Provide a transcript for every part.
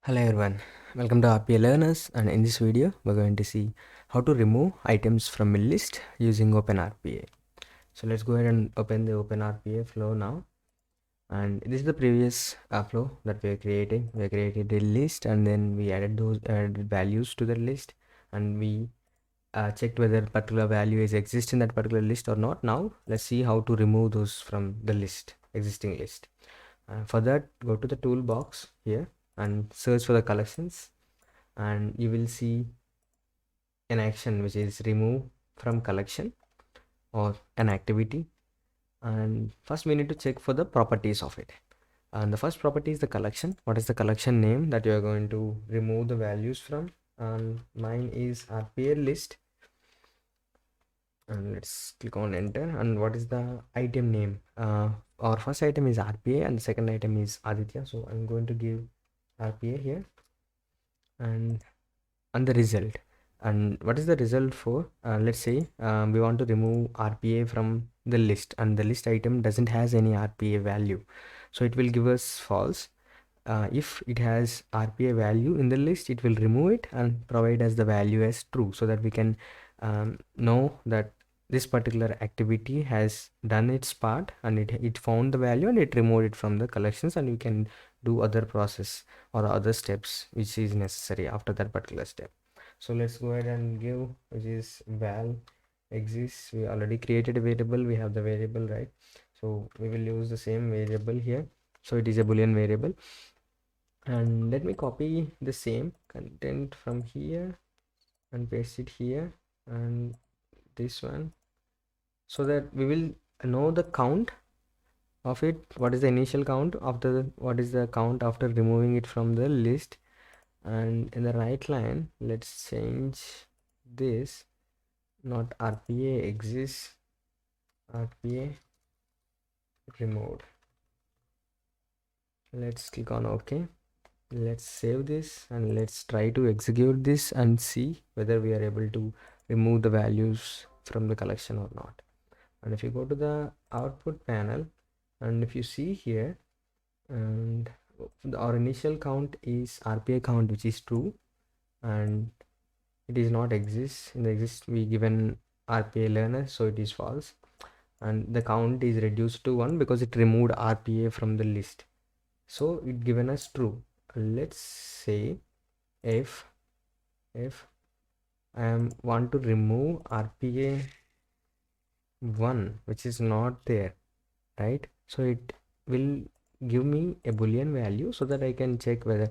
Hello everyone, welcome to RPA Learners, and in this video we're going to see how to remove items from a list using OpenRPA. So let's go ahead and open the OpenRPA flow now, and this is the previous flow that we are creating. We created a list and then we added those values to the list, and we checked whether a particular value is exist in that particular list or not. Now let's see how to remove those from the existing list. For that, go to the toolbox here and search for the collections, and you will see an action which is remove from collection or an activity. And first we need to check for the properties of it, and the first property is the collection. What is the collection name that you are going to remove the values from? And mine is RPA list, and let's click on enter. And what is the item name? Our first item is RPA and the second item is Aditya, so I'm going to give RPA here, and the result. And what is the result for? Let's say we want to remove RPA from the list, and the list item doesn't has any RPA value, so it will give us false. If it has RPA value in the list, it will remove it and provide us the value as true, so that we can know that this particular activity has done its part and it found the value and it removed it from the collections, and we can do other process or other steps which is necessary after that particular step. So let's go ahead and give, which is val exists. We already created a variable, we have the variable, right? So we will use the same variable here, so it is a boolean variable. And let me copy the same content from here and paste it here and this one, so that we will know the count of it. What is the initial count after what is the count after removing it from the list? And in the right line, let's change this, not RPA exists, RPA removed. Let's click on OK. Let's save this and let's try to execute this and see whether we are able to remove the values from the collection or not. And if you go to the output panel, and if you see here, and our initial count is RPA count, which is true, and it is not exist. In the exist we given RPA learner, so it is false, and the count is reduced to 1 because it removed RPA from the list, so it given us true. Let's say if I want to remove RPA 1, which is not there, right? So it will give me a boolean value so that I can check whether,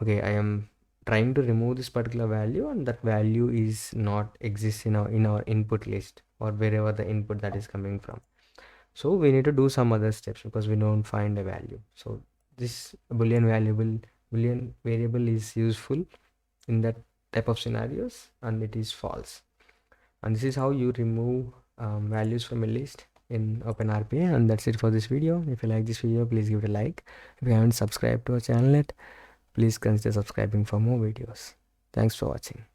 okay, I am trying to remove this particular value and that value is not exists in our input list or wherever the input that is coming from. So we need to do some other steps because we don't find a value. So this boolean variable is useful in that type of scenarios, and it is false. And this is how you remove values from a list in OpenRPA. And that's it for this video. If you like this video, please give it a like. If you haven't subscribed to our channel yet, please consider subscribing for more videos. Thanks for watching.